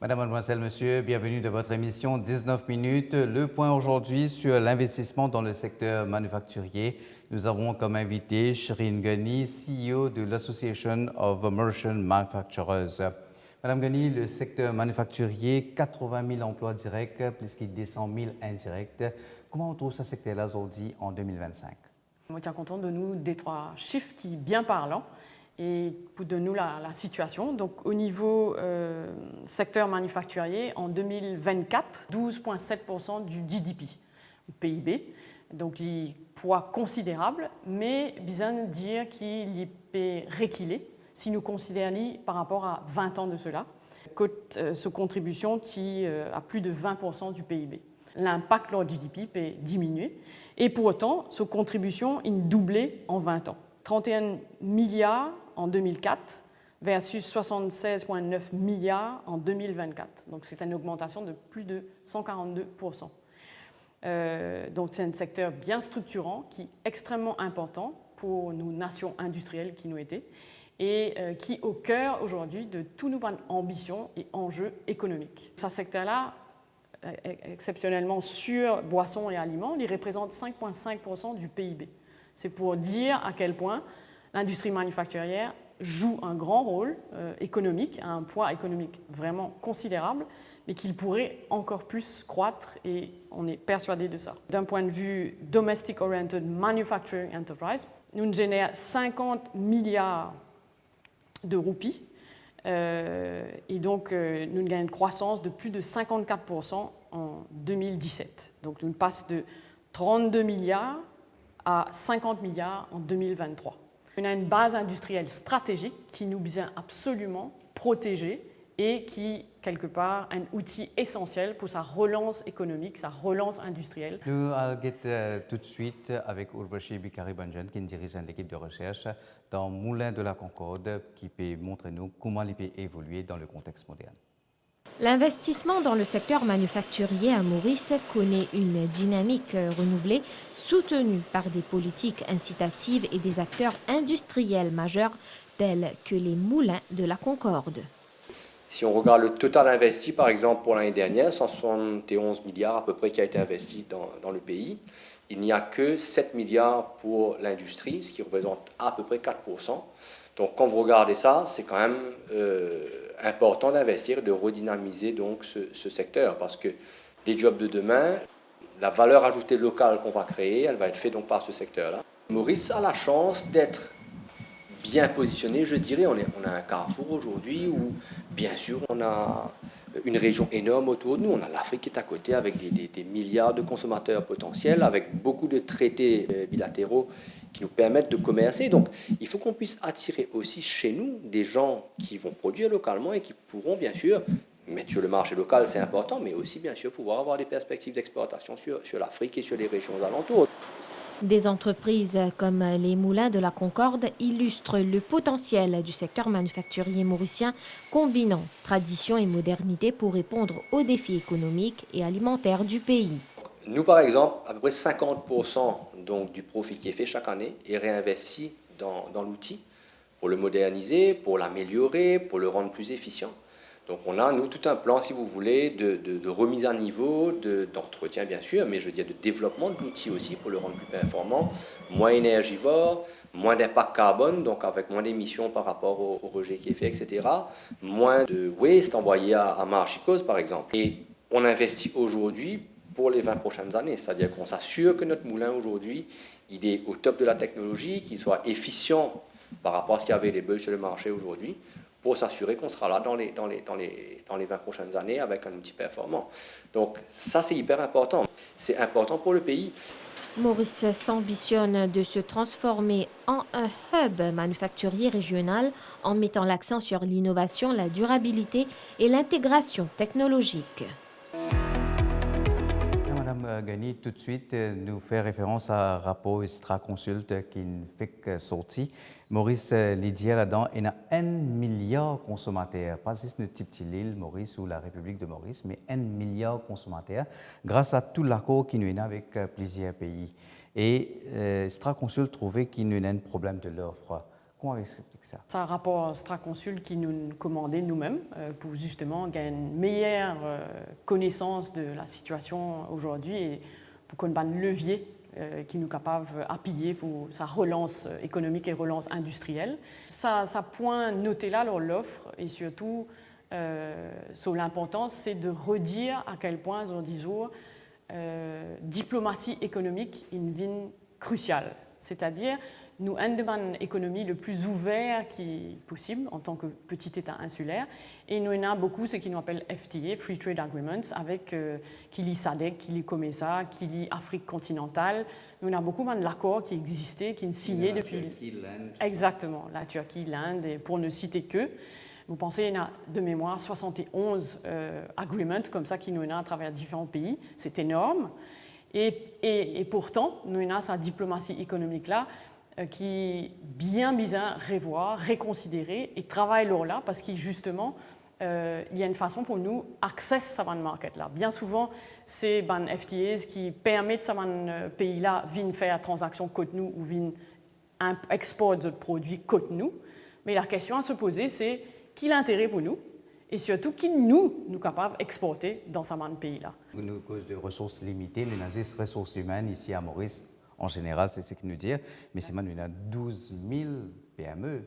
Madame, mademoiselle, monsieur, bienvenue de votre émission 19 minutes. Le point aujourd'hui sur l'investissement dans le secteur manufacturier. Nous avons comme invité Shireen Ghani, CEO de l'Association of Merchant Manufacturers. Madame Ghani, le secteur manufacturier, 80 000 emplois directs, plus que 200 000 indirects. Comment on trouve ce secteur-là aujourd'hui en 2025? On tient compte de nous des trois chiffres qui sont bien parlants et pour donner nous la situation. Donc, au niveau secteur manufacturier, en 2024, 12,7% du GDP, du PIB. Donc, il poids considérable, mais besoin de dire qu'il y peut reculer si nous considérons par rapport à 20 ans de cela. Cette contribution à plus de 20% du PIB. L'impact sur le GDP peut diminuer. Et pour autant, cette contribution a doublé en 20 ans. 31 milliards en 2004 versus 76,9 milliards en 2024. Donc c'est une augmentation de plus de 142%. Donc c'est un secteur bien structurant qui est extrêmement important pour nos nations industrielles qui nous étaient et qui est au cœur aujourd'hui de toutes nos ambitions et enjeux économiques. Ce secteur-là, exceptionnellement sur boissons et aliments, il représente 5,5% du PIB. C'est pour dire à quel point l'industrie manufacturière joue un grand rôle économique, un poids économique vraiment considérable, mais qu'il pourrait encore plus croître et on est persuadé de ça. D'un point de vue Domestic Oriented Manufacturing Enterprise, nous générons 50 milliards de roupies et donc nous gagnons une croissance de plus de 54% en 2017. Donc nous passons de 32 milliards à 50 milliards en 2023. On a une base industrielle stratégique qui nous besoin absolument protéger et qui, quelque part, est un outil essentiel pour sa relance économique, sa relance industrielle. Nous allons tout de suite avec Urvashi Bikari-Banjan, qui dirige l'équipe de recherche dans Moulin de la Concorde, qui peut montrer nous comment il peut évoluer dans le contexte moderne. L'investissement dans le secteur manufacturier à Maurice connaît une dynamique renouvelée, soutenue par des politiques incitatives et des acteurs industriels majeurs tels que les Moulins de la Concorde. Si on regarde le total investi, par exemple, pour l'année dernière, 171 milliards à peu près qui a été investi dans le pays, il n'y a que 7 milliards pour l'industrie, ce qui représente à peu près 4%. Donc quand vous regardez ça, c'est quand même important d'investir, de redynamiser donc ce secteur, parce que les jobs de demain, la valeur ajoutée locale qu'on va créer, elle va être faite donc par ce secteur-là. Maurice a la chance d'être bien positionné, je dirais. On a un carrefour aujourd'hui où, bien sûr, on a une région énorme autour de nous. On a l'Afrique qui est à côté avec des milliards de consommateurs potentiels, avec beaucoup de traités bilatéraux qui nous permettent de commercer. Donc, il faut qu'on puisse attirer aussi chez nous des gens qui vont produire localement et qui pourront, bien sûr, mettre sur le marché local, c'est important, mais aussi, bien sûr, pouvoir avoir des perspectives d'exportation sur l'Afrique et sur les régions alentours. Des entreprises comme les Moulins de la Concorde illustrent le potentiel du secteur manufacturier mauricien, combinant tradition et modernité pour répondre aux défis économiques et alimentaires du pays. Nous, par exemple, à peu près 50% donc, du profit qui est fait chaque année est réinvesti dans l'outil pour le moderniser, pour l'améliorer, pour le rendre plus efficient. Donc on a, nous, tout un plan, si vous voulez, de remise à niveau, d'entretien, bien sûr, mais je veux dire de développement de l'outil aussi pour le rendre plus performant, moins énergivore, moins d'impact carbone, donc avec moins d'émissions par rapport au rejet qui est fait, etc. Moins de waste envoyé à Marchicos, par exemple. Et on investit aujourd'hui pour les 20 prochaines années, c'est-à-dire qu'on s'assure que notre moulin aujourd'hui, il est au top de la technologie, qu'il soit efficient par rapport à ce qu'il y avait les bulles sur le marché aujourd'hui, pour s'assurer qu'on sera là dans les 20 prochaines années avec un outil performant. Donc ça, c'est hyper important. C'est important pour le pays. Maurice s'ambitionne de se transformer en un hub manufacturier régional en mettant l'accent sur l'innovation, la durabilité et l'intégration technologique. Madame Ghani, tout de suite, nous fait référence à un rapport Istra Consult qui fait que sorti. Maurice Lydia là-dedans, il y a 1 milliard de consommateurs, pas juste notre petite île Maurice ou la République de Maurice, mais 1 milliard de consommateurs, grâce à tout l'accord qui nous a avec plusieurs pays. Et Istra Consult trouvait qu'il y a un problème de l'offre. Comment explique ça? C'est un rapport Straconsul qui nous commandait nous-mêmes pour justement gagner une meilleure connaissance de la situation aujourd'hui et pour qu'on ait un levier qui nous capable d'appuyer pour sa relance économique et relance industrielle. Ça point noté là dans l'offre et surtout sur l'importance, c'est de redire à quel point, on dit diplomatie économique est une ligne cruciale. C'est-à-dire, nous avons une économie le plus ouverte qui est possible en tant que petit État insulaire. Et nous en avons beaucoup ce qu'on appelle FTA, Free Trade Agreements, avec qui lit SADC, qui lit COMESA, qui lit Afrique continentale. Nous avons beaucoup d'accords qui existaient, qui sont signés depuis... Turquie, l'Inde. Exactement, la Turquie, l'Inde, et pour ne citer que. Vous pensez, il y en a de mémoire 71 agreements comme ça qui nous en a à travers différents pays. C'est énorme. Et pourtant, nous en avons cette diplomatie économique-là qui bien revoir, réconsidérer et travailler là parce qu'il justement, il y a une façon pour nous accéder à ce market-là. Bien souvent, c'est ban FTAs qui permettent à ce pays-là de faire transactions contre nous ou de exporter de produits contre nous. Mais la question à se poser, c'est qui l'intérêt pour nous et surtout qui nous capables d'exporter dans ce pays-là. Nous, à cause de ressources limitées, nous avons des ressources humaines ici à Maurice. En général, c'est ce qu'il nous dit. Mais c'est maintenant, il y a 12 000 PME.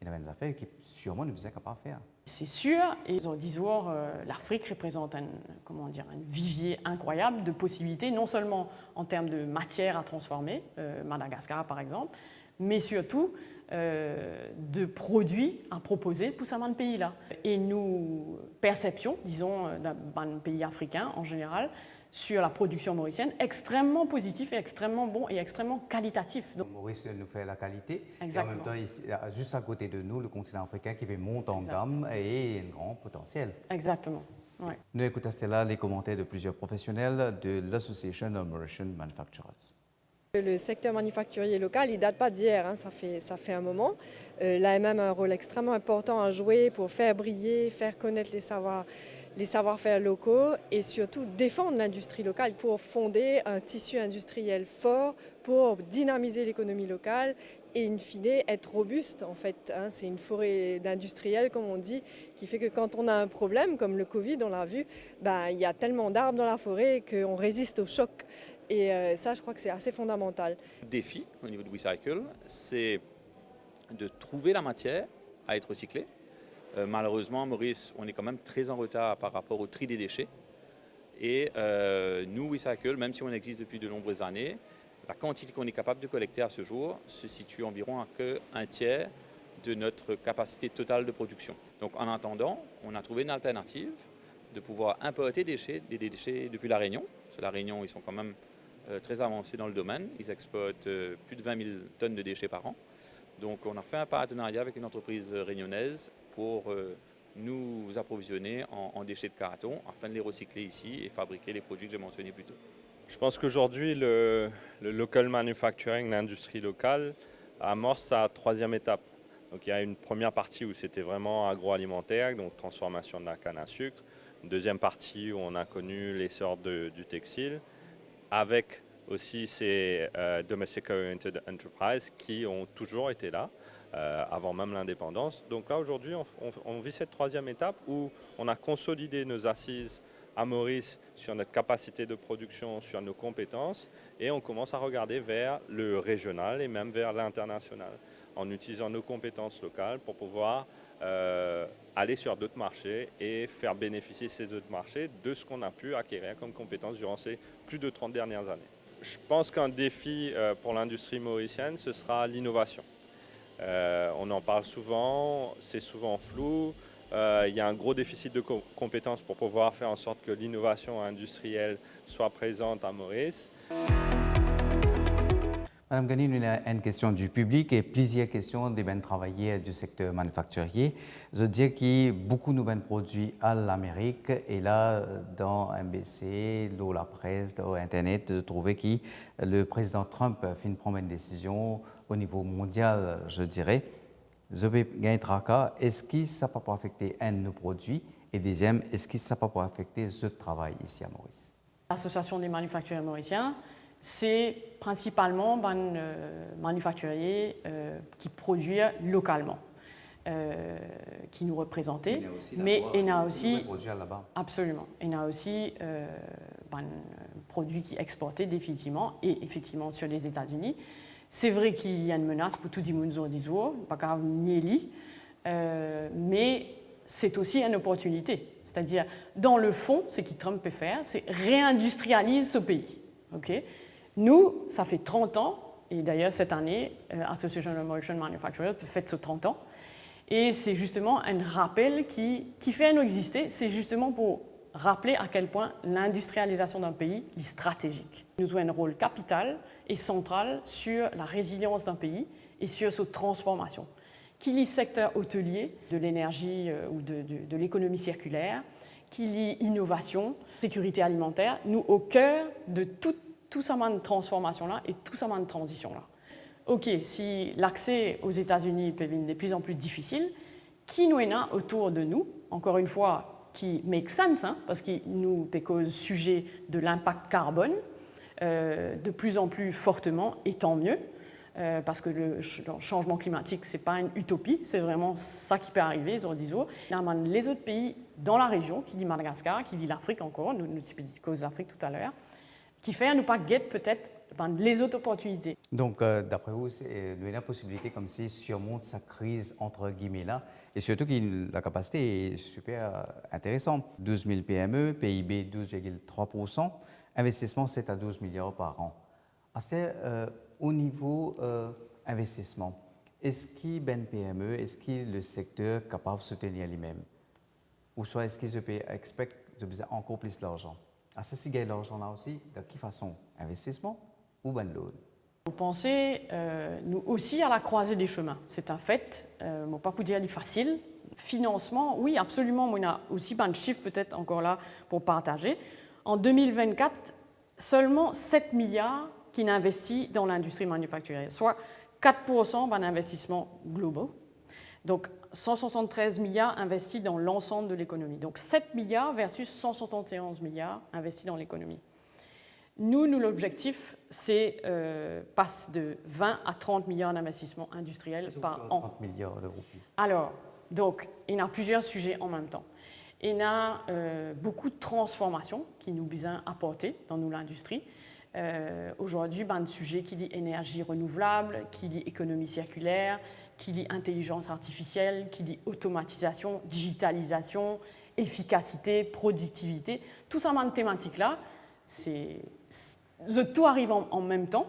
Il y a des affaires qui, sûrement, nous sommes capables de faire. C'est sûr. Et ils ont dit l'Afrique représente un vivier incroyable de possibilités, non seulement en termes de matière à transformer, Madagascar par exemple, mais surtout de produits à proposer pour ce pays-là. Et nous, perception, disons, d'un pays africain en général, sur la production mauricienne, extrêmement positif et extrêmement bon et extrêmement qualitatif. Donc, Maurice nous fait la qualité. Exactement. Et en même temps, juste à côté de nous, le continent africain qui veut monter en gamme et un grand potentiel. Exactement. Ouais. Nous écoutons là les commentaires de plusieurs professionnels de l'Association of Mauritian Manufacturers. Le secteur manufacturier local, il ne date pas d'hier, hein, ça fait un moment. L'AMM a un rôle extrêmement important à jouer pour faire briller, faire connaître les savoir-faire locaux et surtout défendre l'industrie locale pour fonder un tissu industriel fort, pour dynamiser l'économie locale et in fine être robuste en fait. Hein. C'est une forêt d'industriels comme on dit qui fait que quand on a un problème comme le Covid, on l'a vu, il y a tellement d'arbres dans la forêt qu'on résiste au choc. Et ça, je crois que c'est assez fondamental. Le défi au niveau de WeCycle, c'est de trouver la matière à être recyclée. Malheureusement, à Maurice, on est quand même très en retard par rapport au tri des déchets. Et nous, WeCycle, même si on existe depuis de nombreuses années, la quantité qu'on est capable de collecter à ce jour se situe environ à qu'un tiers de notre capacité totale de production. Donc en attendant, on a trouvé une alternative de pouvoir importer des déchets depuis La Réunion. Parce que La Réunion, ils sont quand même très avancés dans le domaine. Ils exportent plus de 20 000 tonnes de déchets par an. Donc on a fait un partenariat avec une entreprise réunionnaise pour nous approvisionner en déchets de carton afin de les recycler ici et fabriquer les produits que j'ai mentionnés plus tôt. Je pense qu'aujourd'hui, le local manufacturing, l'industrie locale, amorce sa troisième étape. Donc il y a une première partie où c'était vraiment agroalimentaire, donc transformation de la canne à sucre. Une deuxième partie où on a connu l'essor du textile, avec aussi ces domestic oriented enterprises qui ont toujours été là avant même l'indépendance. Donc là aujourd'hui on vit cette troisième étape où on a consolidé nos assises à Maurice sur notre capacité de production, sur nos compétences et on commence à regarder vers le régional et même vers l'international en utilisant nos compétences locales pour pouvoir aller sur d'autres marchés et faire bénéficier ces autres marchés de ce qu'on a pu acquérir comme compétences durant ces plus de 30 dernières années. Je pense qu'un défi pour l'industrie mauricienne, ce sera l'innovation. On en parle souvent, c'est souvent flou. Il y a un gros déficit de compétences pour pouvoir faire en sorte que l'innovation industrielle soit présente à Maurice. Madame Gani, nous avons une question du public et plusieurs questions des travailleurs du secteur manufacturier. Je dis que beaucoup de nos produits à l'Amérique et là, dans MBC, dans la presse, dans Internet, de trouver que le président Trump a fait prendre une décision au niveau mondial, je dirais. Je vais gagner tracas. Est-ce que ça peut pas affecter un de nos produits? Et deuxième, est-ce que ça peut pas affecter ce travail ici à Maurice? L'Association des manufacturiers mauriciens, c'est principalement manufacturiers qui produisent localement, qui nous représentaient. Mais il y a aussi absolument, il y a aussi produits qui exportaient définitivement et effectivement sur les États-Unis. C'est vrai qu'il y a une menace pour tout le monde aujourd'hui, pas grave ni mais c'est aussi une opportunité. C'est-à-dire, dans le fond, ce que Trump peut faire, c'est réindustrialiser ce pays. Okay? Nous, ça fait 30 ans, et d'ailleurs cette année, Association of American Manufacturers fête ce 30 ans, et c'est justement un rappel qui fait nous exister, c'est justement pour rappeler à quel point l'industrialisation d'un pays est stratégique. Nous jouons un rôle capital et central sur la résilience d'un pays et sur sa transformation. Qu'il y ait secteur hôtelier, de l'énergie ou de l'économie circulaire, qu'il y ait innovation, sécurité alimentaire, nous au cœur de tout ça de transformation-là et tout ça de transition-là. OK, si l'accès aux États-Unis peut devenir de plus en plus difficile, qui nous est là autour de nous, encore une fois, qui make sense, parce qu'il nous cause sujet de l'impact carbone de plus en plus fortement, et tant mieux, parce que le changement climatique, ce n'est pas une utopie, c'est vraiment ça qui peut arriver, il y a les autres pays dans la région, qui dit Madagascar, qui dit l'Afrique encore, nous cause l'Afrique tout à l'heure, qui fait à nous pas guette peut-être les autres opportunités. Donc, d'après vous, il y a la possibilité comme si surmonte sa crise entre guillemets là, et surtout que la capacité est super intéressante. 12 000 PME, PIB 12,3%, investissement 7 à 12 milliards par an. C'est au niveau investissement. Est-ce qu'il y a une PME, est-ce que le secteur est capable de se tenir lui-même? Ou soit est-ce qu'ils expectent de besoin encore plus d'argent? Si ils gagnent l'argent là aussi, de quelle façon? Investissement ou ban loan? Vous pensez, nous aussi, à la croisée des chemins. C'est un fait, je ne pas pour dire facile. Financement, oui, absolument. On a aussi un chiffre peut-être encore là pour partager. En 2024, seulement 7 milliards qui n'investissent dans l'industrie manufacturière, soit 4% d'un investissement global. Donc, 173 milliards investis dans l'ensemble de l'économie. Donc, 7 milliards versus 171 milliards investis dans l'économie. Nous, l'objectif, c'est passe de 20 à 30 milliards d'investissements industriels par an. 30 milliards d'euros. Alors, donc, il y a plusieurs sujets en même temps. Il y a beaucoup de transformations qui nous besoin apporter dans l'industrie. Aujourd'hui, un sujet qui dit énergie renouvelable, qui dit économie circulaire, qui dit intelligence artificielle, qui dit automatisation, digitalisation, efficacité, productivité. Tout ça, ces thématiques-là, tout arrive en même temps.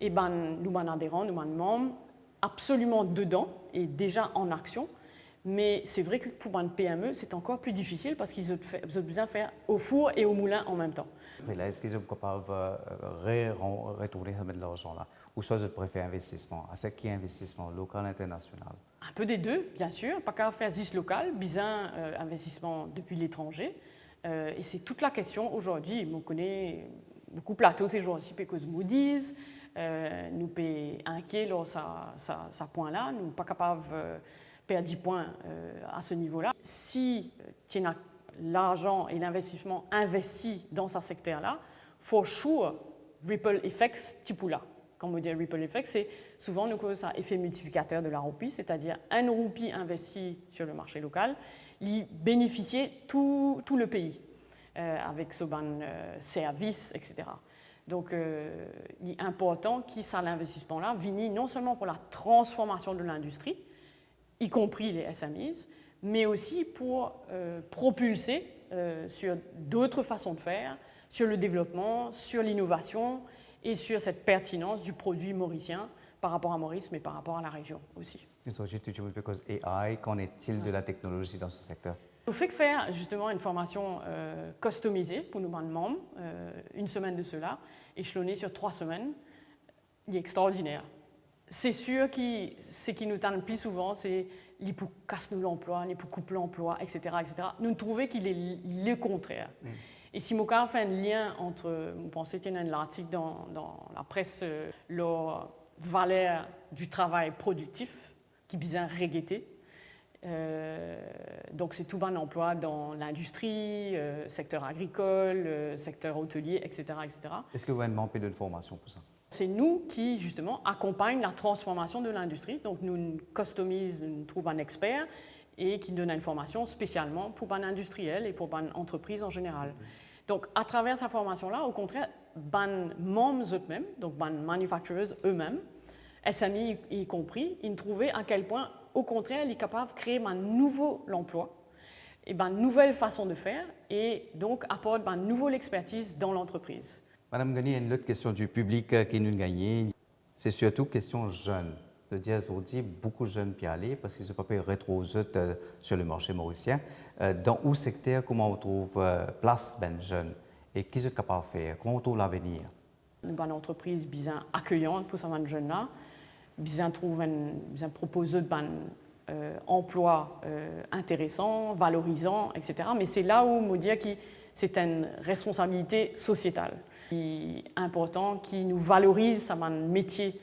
Et nous, adhérents, nous, membres, absolument dedans et déjà en action. Mais c'est vrai que pour une PME, c'est encore plus difficile parce qu'ils ont besoin de faire au four et au moulin en même temps. Mais là, est-ce qu'ils sont capables de retourner de l'argent là? Ou soit je préfère investissement? C'est qui investissement local, international? Un peu des deux, bien sûr. Pas qu'à faire 10 local, besoin investissement depuis l'étranger. Et c'est toute la question aujourd'hui. On connaît beaucoup de plateaux ces jours-ci, parce que Moody's nous paye inquiet dans ça point-là. Nous ne sommes pas capables de perdre 10 points à ce niveau-là. Si tu as l'argent et l'investissement investi dans ce secteur-là, for sure, ripple effects, type-là. Quand on dit ripple effect, c'est souvent nous cause un effet multiplicateur de la roupie, c'est-à-dire un roupie investi sur le marché local, il bénéficiait tout le pays avec ce service, etc. Donc, il est important que ça, l'investissement-là, vienne non seulement pour la transformation de l'industrie, y compris les SMEs, mais aussi pour propulser sur d'autres façons de faire, sur le développement, sur l'innovation et sur cette pertinence du produit mauricien par rapport à Maurice, mais par rapport à la région aussi. AI, qu'en est-il de la technologie dans ce secteur? On fait que faire justement une formation customisée pour nos membres, une semaine de cela, échelonnée sur 3 semaines, il est extraordinaire. C'est sûr que ce qui nous tente le plus souvent, c'est les pour casse nous l'emploi, les pour couper l'emploi, etc., etc. Nous trouvons qu'il est le contraire. Et si mon cas fait un lien entre, vous pensez qu'il y a un article dans la presse, la valeur du travail productif, qui est bien regretté, Donc c'est tout un emploi dans l'industrie, secteur agricole, secteur hôtelier, etc. etc. Est-ce que vous avez demandé de formation pour ça? C'est nous qui, justement, accompagnent la transformation de l'industrie. Donc nous customisons, nous trouvons un expert et qui donne une formation spécialement pour un industriel et pour une entreprise en général. Donc à travers cette formation-là, au contraire, les membres eux-mêmes, donc les manufacturers eux-mêmes, SMI y compris, ils trouvaient à quel point, au contraire, ils sont capables de créer un nouveau emploi, et une nouvelle façon de faire, et donc apportent une nouvelle expertise dans l'entreprise. Madame Gani, il y a une autre question du public qui nous gagne. C'est surtout question jeune. C'est-à-dire aujourd'hui, beaucoup de jeunes y aller parce qu'ils ne sont pas rétroser sur le marché mauricien. Dans où secteur, comment on trouve place ben jeunes et qui sont capables de faire? Comment on trouve l'avenir? Une bonne entreprise bien accueillante pour ces jeunes-là, bien proposer un emploi intéressant, valorisant, etc. Mais c'est là où on dit que c'est une responsabilité sociétale. Il est important qui nous valorise un métier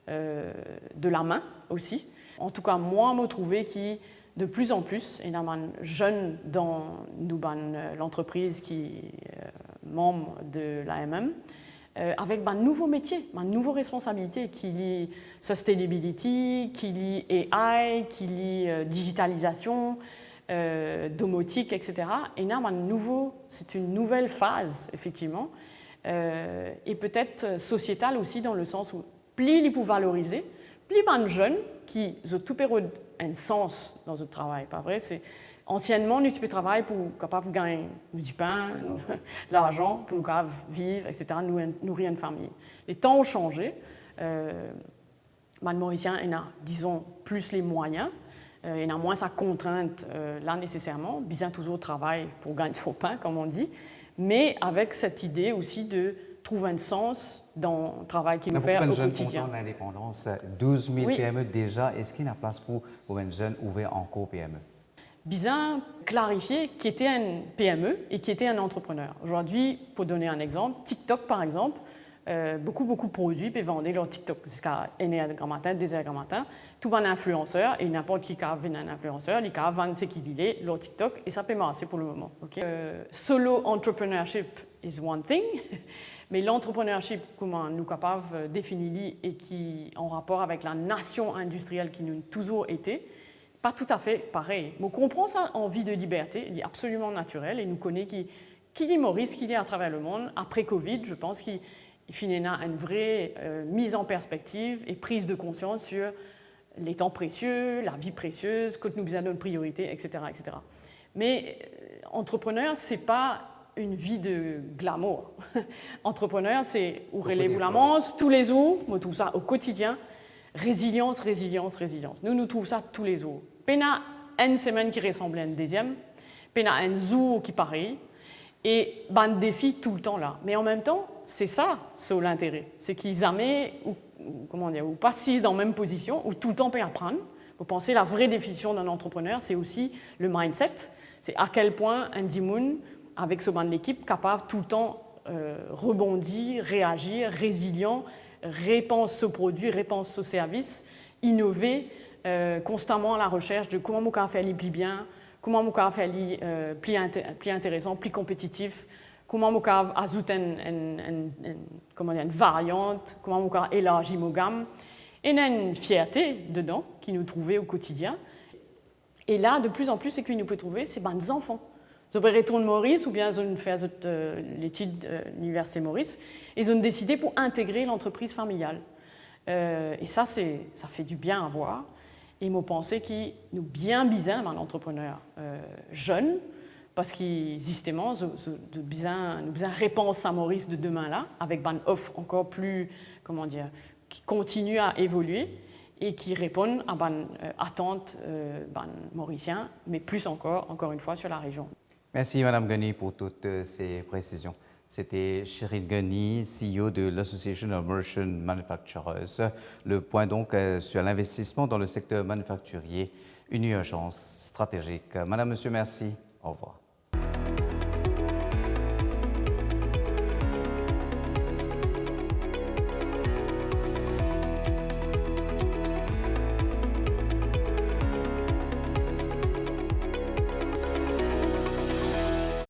de la main aussi. En tout cas, moi, je trouve que de plus en plus, il y a des jeunes dans l'entreprise qui est membre de l'AMM, avec un nouveau métier, une nouvelle responsabilité qui lie sustainability, qui lie AI, qui lie digitalisation, domotique, etc. Et là, c'est une nouvelle phase, effectivement, et peut-être sociétale aussi dans le sens où plus ils peuvent valoriser, plus les jeunes qui ont tout un sens dans le travail, pas vrai? Anciennement, nous avons travaillé pour capable gagner du pain, l'argent, pour capable vivre, etc., nourrir une famille. Les temps ont changé. Les Mauriciens, ils ont, disons, plus les moyens. Il y a moins sa contrainte là nécessairement. Bien toujours travail pour gagner son pain, comme on dit, mais avec cette idée aussi de trouver un sens dans le travail qu'ils nous fait au quotidien. Pour l'indépendance, 12 000 oui. PME déjà, est-ce qu'il y a place pour un jeune ouvert encore PME? Bien clarifier qui était un PME et qui était un entrepreneur. Aujourd'hui, pour donner un exemple, TikTok par exemple, beaucoup de produits peuvent vendre leur TikTok jusqu'à Enneagrammatin, Désagrammatin, tout un influenceur et n'importe qui a un influenceur, il a vendre ce qu'il est, leur TikTok et ça peut marcher pour le moment. Okay? Solo entrepreneurship is one thing, mais l'entrepreneurship, comment nous sommes capables de définir et qui en rapport avec la nation industrielle qui nous a toujours été, pas tout à fait pareil. On comprend ça en vie de liberté, il est absolument naturel et nous connaissons qui est Maurice, qui est à travers le monde. Après Covid, je pense qu'il finit une vraie mise en perspective et prise de conscience sur les temps précieux, la vie précieuse, que nous avons donné une priorité, etc., etc. Mais entrepreneur, ce n'est pas une vie de glamour. Entrepreneur, c'est ouvrir vous la manche tous les jours, on trouve ça au quotidien. Résilience, résilience, résilience. Nous trouvons ça tous les jours. Pena une semaine qui ressemble à une deuxième, pena un jour qui pareil, et un défi tout le temps là. Mais en même temps, c'est ça l'intérêt. C'est qu'ils jamais, ou pas s'ils dans la même position, ou tout le temps peut apprendre. Vous pensez la vraie définition d'un entrepreneur, c'est aussi le mindset. C'est à quel point un Dimoun, avec ce band d'équipe, capable tout le temps rebondir, réagir, résilient, réponse aux produits, réponse aux services, innover constamment à la recherche de comment on peut faire plus bien, comment on peut faire plus intéressant, plus compétitif, comment on peut ajouter une variante, comment on peut élargir nos gammes. Et il y a une fierté dedans qui nous trouvait au quotidien. Et là, de plus en plus, ce que nous pouvons trouver, c'est des enfants. Ils ont retourné Maurice ou bien ils ont fait l'étude de l'Université Maurice. Ils ont décidé pour intégrer l'entreprise familiale. Et ça fait du bien à voir. Et ils pensé qu'ils nous bien bizarre un entrepreneur jeune, parce qu'ils justement nous bien réponse à Maurice de demain là, avec une offre encore plus, qui continue à évoluer et qui répondent à une attente mauricien, mais plus encore une fois sur la région. Merci Madame Gani pour toutes ces précisions. C'était Sherin Gani, CEO de l'Association of Merchant Manufacturers. Le point donc sur l'investissement dans le secteur manufacturier, une urgence stratégique. Madame, Monsieur, merci. Au revoir.